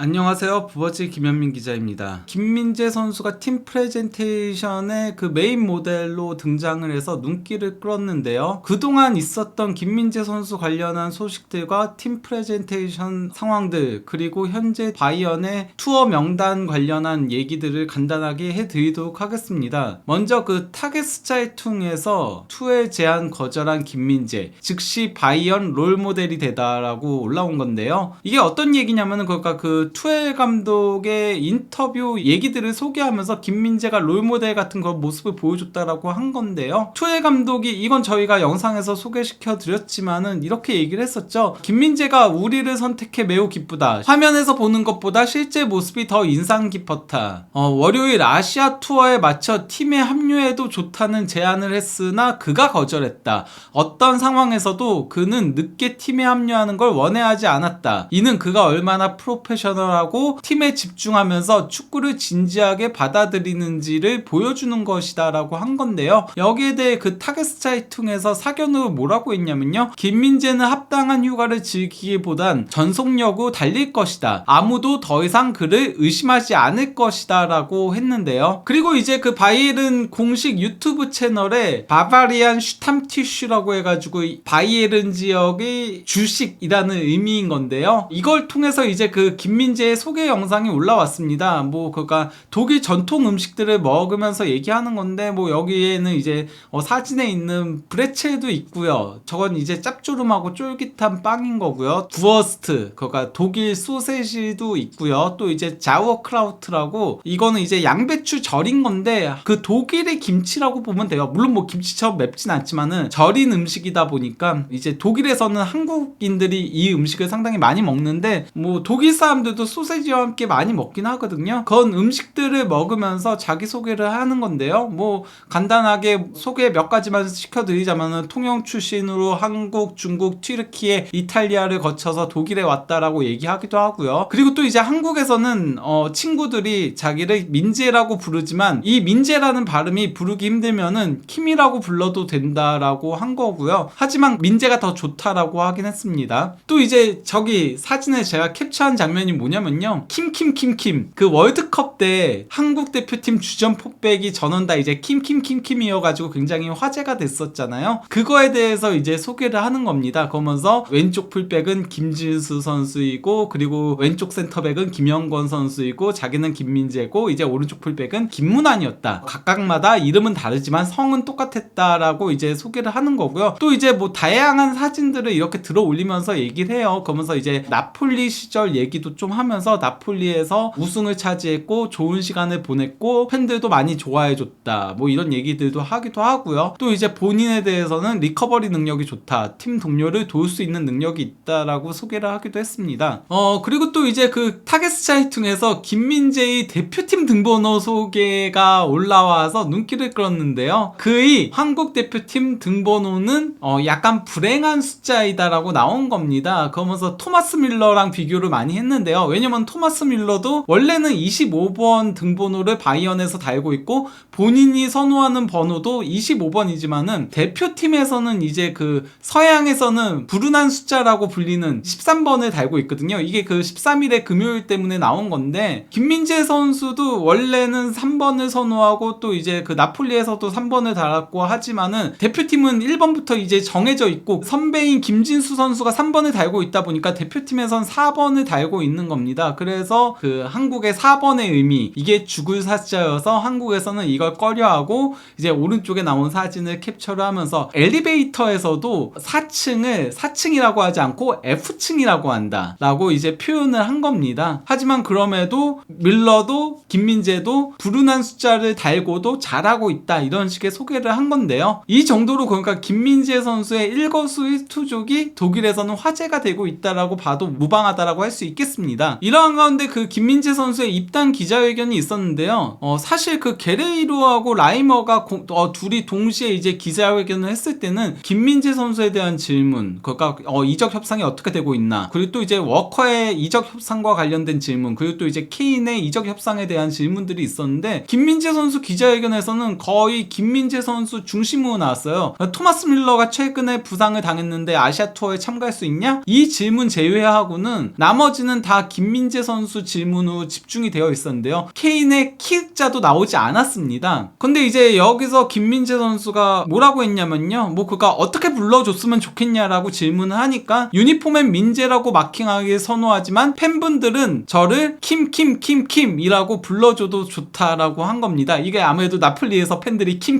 안녕하세요. 부버지 김현민 기자입니다. 김민재 선수가 팀 프레젠테이션에 그 메인 모델로 등장을 해서 눈길을 끌었는데요. 그동안 있었던 김민재 선수 관련한 소식들과 팀 프레젠테이션 상황들, 그리고 현재 바이언의 투어 명단 관련한 얘기들을 간단하게 해드리도록 하겠습니다. 먼저 그 타겟스자이퉁에서 투어 제안 거절한 김민재, 즉시 바이언 롤모델이 되다라고 올라온 건데요. 이게 어떤 얘기냐면은 그러니까 그 투엘 감독의 인터뷰 얘기들을 소개하면서 김민재가 롤모델 같은 그런 모습을 보여줬다라고 한 건데요. 투엘 감독이 이건 저희가 영상에서 소개시켜 드렸지만은 이렇게 얘기를 했었죠. 김민재가 우리를 선택해 매우 기쁘다. 화면에서 보는 것보다 실제 모습이 더 인상 깊었다. 월요일 아시아 투어에 맞춰 팀에 합류해도 좋다는 제안을 했으나 그가 거절했다. 어떤 상황에서도 그는 늦게 팀에 합류하는 걸 원해하지 않았다. 이는 그가 얼마나 프로페셔널하고 팀에 집중하면서 축구를 진지하게 받아들이는지를 보여주는 것이다 라고 한 건데요. 여기에 대해 그 타겟스자이퉁에서 사견으로 뭐라고 했냐면요, 김민재는 합당한 휴가를 즐기기보단 전속력으로 달릴 것이다. 아무도 더 이상 그를 의심하지 않을 것이다 라고 했는데요. 그리고 이제 그 바이에른 공식 유튜브 채널에 바바리안 슈탐티슈라고 해가지고 바이에른 지역의 주식이라는 의미인 건데요. 이걸 통해서 이제 그 김민재의 소개 영상이 올라왔습니다. 그러니까 독일 전통 음식들을 먹으면서 얘기하는 건데, 여기에는 이제 사진에 있는 브레첼도 있고요. 저건 이제 짭조름하고 쫄깃한 빵인 거고요. 구어스트, 그러니까 독일 소세지도 있고요. 또 이제 자우어크라우트라고, 이거는 이제 양배추 절인 건데 그 독일의 김치라고 보면 돼요. 물론 김치처럼 맵진 않지만은 절인 음식이다 보니까 이제 독일에서는 한국인들이 이 음식을 상당히 많이 먹는데 독일 사람들도 소세지와 함께 많이 먹긴 하거든요. 그런 음식들을 먹으면서 자기소개를 하는 건데요. 간단하게 소개 몇 가지만 시켜드리자면은 통영 출신으로 한국, 중국, 튀르키예, 이탈리아를 거쳐서 독일에 왔다라고 얘기하기도 하고요. 그리고 또 이제 한국에서는 친구들이 자기를 민재라고 부르지만 이 민재라는 발음이 부르기 힘들면은 킴이라고 불러도 된다라고 한 거고요. 하지만 민재가 더 좋다라고 하긴 했습니다. 또 이제 저기 사진에 제가 캡처한 장면이 뭐냐면요, 킴킴킴킴, 그 월드컵 때 한국 대표팀 주전 포백이 전원 다 이제 킴킴킴킴이어가지고 굉장히 화제가 됐었잖아요. 그거에 대해서 이제 소개를 하는 겁니다. 그러면서 왼쪽 풀백은 김진수 선수이고, 그리고 왼쪽 센터백은 김영권 선수이고, 자기는 김민재고, 이제 오른쪽 풀백은 김문환이었다. 각각마다 이름은 다르지만 성은 똑같았다라고 이제 소개를 하는 거고요. 또 이제 다양한 사진들을 이렇게 들어 올리면서 얘기를 해요. 그러면서 이제 나폴리 시절 얘기도 좀 하면서 나폴리에서 우승을 차지했고 좋은 시간을 보냈고 팬들도 많이 좋아해줬다, 이런 얘기들도 하기도 하고요. 또 이제 본인에 대해서는 리커버리 능력이 좋다, 팀 동료를 도울 수 있는 능력이 있다라고 소개를 하기도 했습니다. 그리고 또 이제 그 타겟스자이퉁에서 김민재의 대표팀 등번호 소개가 올라와서 눈길을 끌었는데요. 그의 한국 대표팀 등번호는 약간 불행한 숫자이다라고 나온 겁니다. 그러면서 토마스 밀러랑 비교를 많이 했는데요. 왜냐면 토마스 밀러도 원래는 25번 등번호를 바이언에서 달고 있고 본인이 선호하는 번호도 25번이지만은 대표팀에서는 이제 그 서양에서는 불운한 숫자라고 불리는 13번을 달고 있거든요. 이게 그 13일의 금요일 때문에 나온 건데, 김민재 선수도 원래는 3번을 선호하고 또 이제 그 나폴리에서도 3번을 달았고 하지만은 대표팀은 1번부터 이제 정해져 있고 선배인 김진수 선수가 3번을 달고 있다 보니까 대표팀에선 4번을 달고 있는 겁니다. 그래서 그 한국의 4번의 의미, 이게 죽을 사자여서 한국에서는 이걸 꺼려하고 이제 오른쪽에 나온 사진을 캡처를 하면서 엘리베이터에서도 4층을 4층이라고 하지 않고 F층이라고 한다 라고 이제 표현을 한 겁니다. 하지만 그럼에도 밀러도 김민재도 불운한 숫자를 달고도 잘하고 있다, 이런 식의 소개를 한 건데요. 이 정도로 그러니까 김민재 선수의 일거수일투족이 독일에서는 화제가 되고 있다라고 봐도 무방하다라고 할 수 있겠습니다. 이러한 가운데 그 김민재 선수의 입단 기자회견이 있었는데요. 사실 그 게레이로하고 라이머가 둘이 동시에 이제 기자회견을 했을 때는 김민재 선수에 대한 질문, 그러니까 이적 협상이 어떻게 되고 있나, 그리고 또 이제 워커의 이적 협상과 관련된 질문, 그리고 또 이제 케인의 이적 협상에 대한 질문들이 있었는데, 김민재 선수 기자회견에서는 거의 김민재 선수 중심으로 나왔어요. 토마스 밀러가 최근에 부상을 당했는데 아시아 투어에 참가할 수 있냐? 이 질문 제외하고는 나머지는 다 김민재 선수 질문으로 집중이 되어 있었는데요. 케인의 키자도 나오지 않았습니다. 근데 이제 여기서 김민재 선수가 뭐라고 했냐면요, 뭐 그가 어떻게 불러줬으면 좋겠냐라고 질문을 하니까 유니폼엔 민재라고 마킹하게 선호하지만 팬분들은 저를 킴이라고 불러줘도 좋다라고 한 겁니다. 이게 아무래도 나폴리에서 팬들이 킴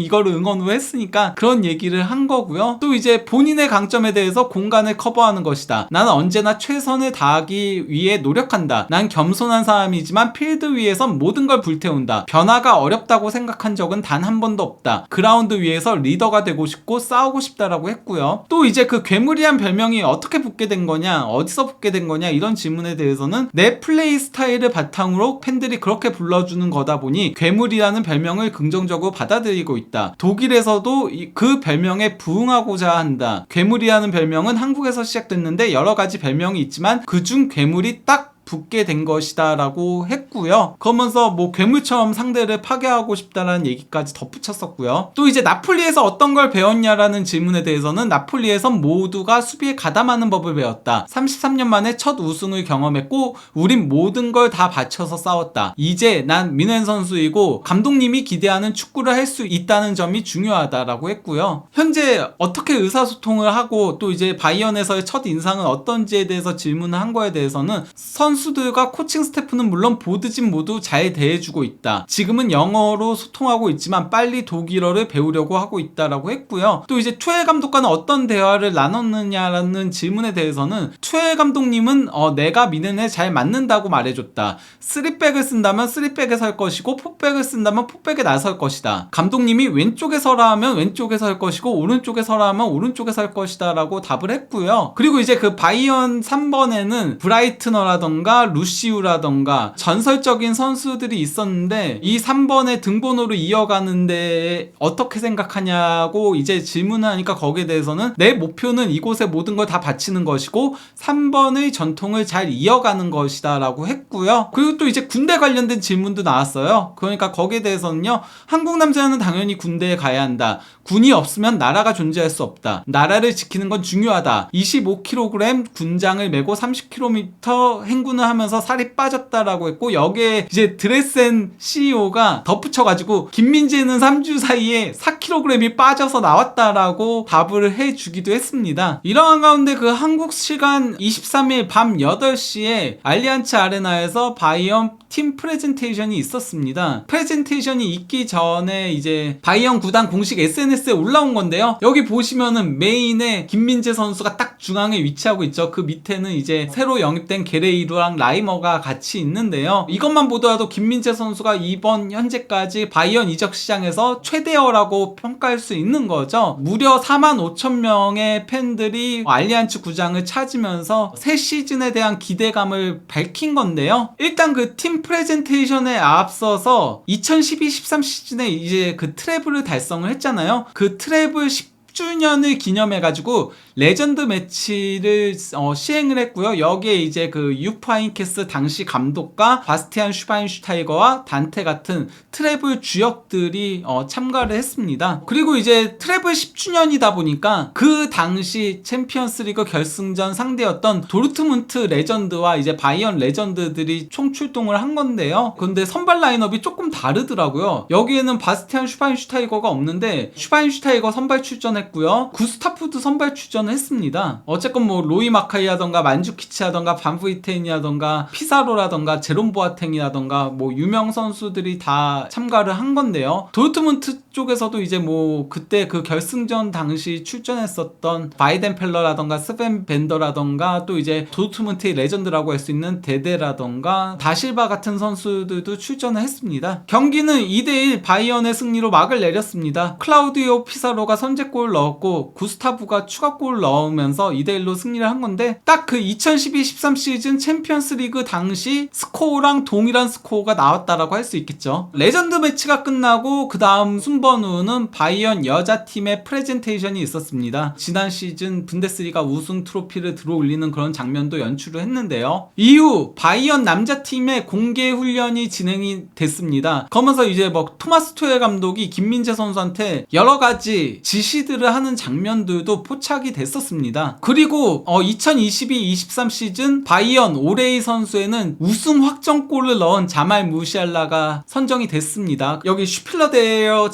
이거를 응원을 했으니까 그런 얘기를 한 거고요. 또 이제 본인의 강점에 대해서 공간을 커버하는 것이다. 나는 언제나 최선을 다하기 위해 노력한다. 난 겸손한 사람이지만 필드 위에선 모든 걸 불태운다. 변화가 어렵다고 생각한 적은 단 한 번도 없다. 그라운드 위에서 리더가 되고 싶고 싸우고 싶다라고 했고요. 또 이제 그 괴물이란 별명이 어떻게 붙게 된 거냐, 어디서 붙게 된 거냐, 이런 질문에 대해서는 내 플레이 스타일을 바탕으로 팬들이 그렇게 불러주는 거다 보니 괴물이라는 별명을 긍정적으로 받아들이고 있다. 독일에서도 그 별명에 부응하고자 한다. 괴물이라는 별명은 한국에서 시작됐는데 여러 가지 별명이 있지만 그중 괴물이 딱 붙게 된 것이다 라고 했고요. 그러면서 뭐 괴물처럼 상대를 파괴하고 싶다라는 얘기까지 덧붙였었고요. 또 이제 나폴리에서 어떤 걸 배웠냐라는 질문에 대해서는 나폴리에선 모두가 수비에 가담하는 법을 배웠다. 33년 만에 첫 우승을 경험했고 우린 모든 걸 다 바쳐서 싸웠다. 이제 난 민헨 선수이고 감독님이 기대하는 축구를 할 수 있다는 점이 중요하다라고 했고요. 현재 어떻게 의사소통을 하고 또 이제 바이언에서의 첫 인상은 어떤지에 대해서 질문을 한 거에 대해서는 선수들과 코칭 스태프는 물론 보드진 모두 잘 대해주고 있다. 지금은 영어로 소통하고 있지만 빨리 독일어를 배우려고 하고 있다라고 했고요. 또 이제 투엘 감독과는 어떤 대화를 나눴느냐라는 질문에 대해서는 투엘 감독님은 내가 미는에 잘 맞는다고 말해줬다. 3백을 쓴다면 3백에 설 것이고 4백을 쓴다면 4백에 나설 것이다. 감독님이 왼쪽에 서라 하면 왼쪽에 설 것이고 오른쪽에 서라 하면 오른쪽에 설 것이다 라고 답을 했고요. 그리고 이제 그 바이언 3번에는 브라이트너라던가 루시우라던가 전설적인 선수들이 있었는데 이 3번의 등번호를 이어가는데 어떻게 생각하냐고 이제 질문을 하니까 거기에 대해서는 내 목표는 이곳의 모든 걸 다 바치는 것이고 3번의 전통을 잘 이어가는 것이다 라고 했고요. 그리고 또 이제 군대 관련된 질문도 나왔어요. 그러니까 거기에 대해서는요, 한국 남자는 당연히 군대에 가야 한다. 군이 없으면 나라가 존재할 수 없다. 나라를 지키는 건 중요하다. 25kg 군장을 메고 30km 행군을 하면서 살이 빠졌다라고 했고, 여기에 이제 드레센 CEO가 덧붙여가지고 김민재는 3주 사이에 4kg이 빠져서 나왔다라고 답을 해주기도 했습니다. 이러한 가운데 그 한국 시간 23일 밤 8시에 알리안츠 아레나에서 바이언 팀 프레젠테이션이 있었습니다. 프레젠테이션이 있기 전에 이제 바이언 구단 공식 SNS에 올라온 건데요. 여기 보시면은 메인에 김민재 선수가 딱 중앙에 위치하고 있죠. 그 밑에는 이제 새로 영입된 게레이루랑 라이머가 같이 있는데요. 이것만 보더라도 김민재 선수가 이번 현재까지 바이언 이적 시장에서 최대어라고 평가할 수 있는 거죠. 무려 45,000명의 팬들이 알리안츠 구장을 찾으면서 새 시즌에 대한 기대감을 밝힌 건데요. 일단 그 팀 프레젠테이션에 앞서서 2012-13 시즌에 이제 그 트래블을 달성을 했잖아요. 그 트래블 10주년을 기념해가지고 레전드 매치를 시행을 했고요. 여기에 이제 그 유파인케스 당시 감독과 바스티안 슈바인슈타이거와 단테 같은 트래블 주역들이 참가를 했습니다. 그리고 이제 트래블 10주년이다 보니까 그 당시 챔피언스리그 결승전 상대였던 도르트문트 레전드와 이제 바이언 레전드들이 총출동을 한 건데요. 근데 선발 라인업이 조금 다르더라고요. 여기에는 바스티안 슈바인슈타이거가 없는데 슈바인슈타이거 선발 출전했고요. 구스타프도 선발 출전 했습니다. 어쨌건 뭐 로이 마카이라던가 만주키치라던가 반프이텐이라던가 피사로라던가 제롬 보아탱이라던가 뭐 유명 선수들이 다 참가를 한 건데요. 도르트문트 쪽에서도 이제 뭐 그때 그 결승전 당시 출전했었던 바이덴펠러라던가 스벤 벤더라던가 또 이제 도르트문트의 레전드라고 할 수 있는 데데라던가 다실바 같은 선수들도 출전을 했습니다. 경기는 2대1 바이언의 승리로 막을 내렸습니다. 클라우디오 피사로가 선제골을 넣었고 구스타브가 추가골을 넣으면서 2대1로 승리를 한 건데 딱 그 2012-13 시즌 챔피언스 리그 당시 스코어랑 동일한 스코어가 나왔다라고 할 수 있겠죠. 레전드 매치가 끝나고 그 다음 순번 헌번우는 바이언 여자팀의 프레젠테이션이 있었습니다. 지난 시즌 분데스리가 우승 트로피를 들어올리는 그런 장면도 연출을 했는데요. 이후 바이언 남자팀의 공개 훈련이 진행이 됐습니다. 그러면서 이제 뭐 토마스 투엘 감독이 김민재 선수한테 여러 가지 지시들을 하는 장면들도 포착이 됐었습니다. 그리고 2022-23 시즌 바이언 오레이 선수에는 우승 확정골을 넣은 자말 무시알라가 선정이 됐습니다. 여기 슈필러데어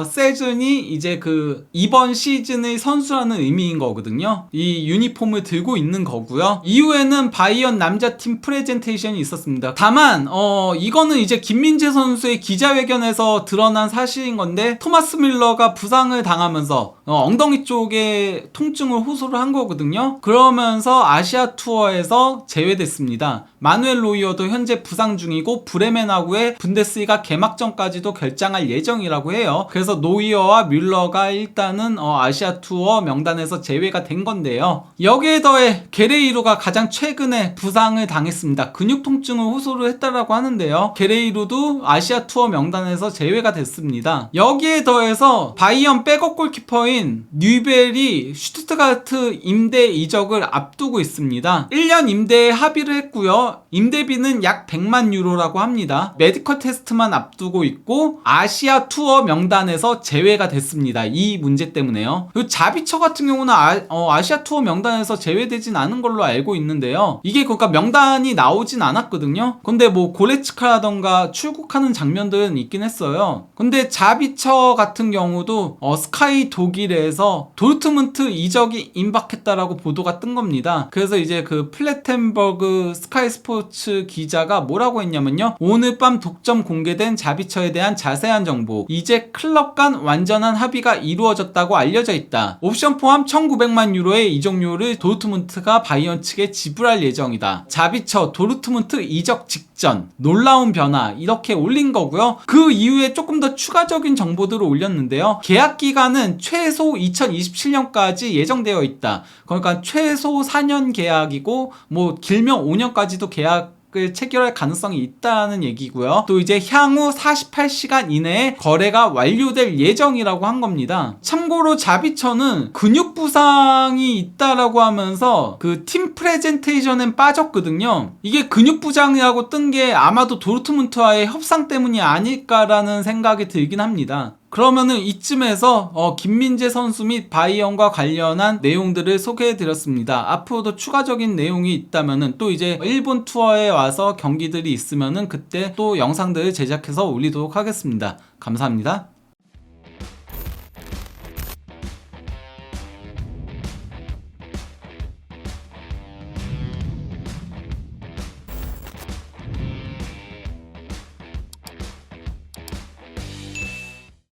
세즌이 이제 그 이번 시즌의 선수라는 의미인 거거든요. 이 유니폼을 들고 있는 거고요. 이후에는 바이언 남자팀 프레젠테이션이 있었습니다. 다만 이거는 이제 김민재 선수의 기자회견에서 드러난 사실인 건데, 토마스 밀러가 부상을 당하면서 엉덩이 쪽에 통증을 호소를 한 거거든요. 그러면서 아시아 투어에서 제외됐습니다. 마누엘 노이어도 현재 부상 중이고 브레멘하고의 분데스리가 개막전까지도 결장할 예정이라고 해요. 그래서 노이어와 뮬러가 일단은 아시아 투어 명단에서 제외가 된 건데요. 여기에 더해 게레이로가 가장 최근에 부상을 당했습니다. 근육 통증을 호소를 했다라고 하는데요. 게레이로도 아시아 투어 명단에서 제외가 됐습니다. 여기에 더해서 바이언 백업 골키퍼인 뉴벨이 슈투트가르트 임대 이적을 앞두고 있습니다. 1년 임대에 합의를 했고요. 임대비는 약 100만 유로라고 합니다. 메디컬 테스트만 앞두고 있고 아시아 투어 명단에서 제외가 됐습니다. 이 문제 때문에요. 그리고 자비처 같은 경우는 아시아 투어 명단에서 제외되진 않은 걸로 알고 있는데요. 이게 그러니까 명단이 나오진 않았거든요. 근데 뭐 고레츠카라던가 출국하는 장면들은 있긴 했어요. 근데 자비처 같은 경우도 스카이 독일에서 도르트문트 이적이 임박했다라고 보도가 뜬 겁니다. 그래서 이제 그 플레텐버그 스카이 스포츠 기자가 뭐라고 했냐면요, 오늘 밤 독점 공개된 자비처에 대한 자세한 정보, 이제 클럽 간 완전한 합의가 이루어졌다고 알려져 있다. 옵션 포함 1900만 유로의 이적료를 도르트문트가 바이언 측에 지불할 예정이다. 자비처 도르트문트 이적 직전 놀라운 변화, 이렇게 올린 거고요. 그 이후에 조금 더 추가적인 정보들을 올렸는데요. 계약 기간은 최소 2027년까지 예정되어 있다. 그러니까 최소 4년 계약이고 뭐 길면 5년까지도 계약을 체결할 가능성이 있다는 얘기고요. 또 이제 향후 48시간 이내에 거래가 완료될 예정이라고 한 겁니다. 참고로 자비처는 근육 부상이 있다라고 하면서 그 팀 프레젠테이션엔 빠졌거든요. 이게 근육 부상이라고 뜬 게 아마도 도르트문트와의 협상 때문이 아닐까라는 생각이 들긴 합니다. 그러면은 이쯤에서 김민재 선수 및 바이언과 관련한 내용들을 소개해드렸습니다. 앞으로도 추가적인 내용이 있다면은 또 이제 일본 투어에 와서 경기들이 있으면은 그때 또 영상들을 제작해서 올리도록 하겠습니다. 감사합니다.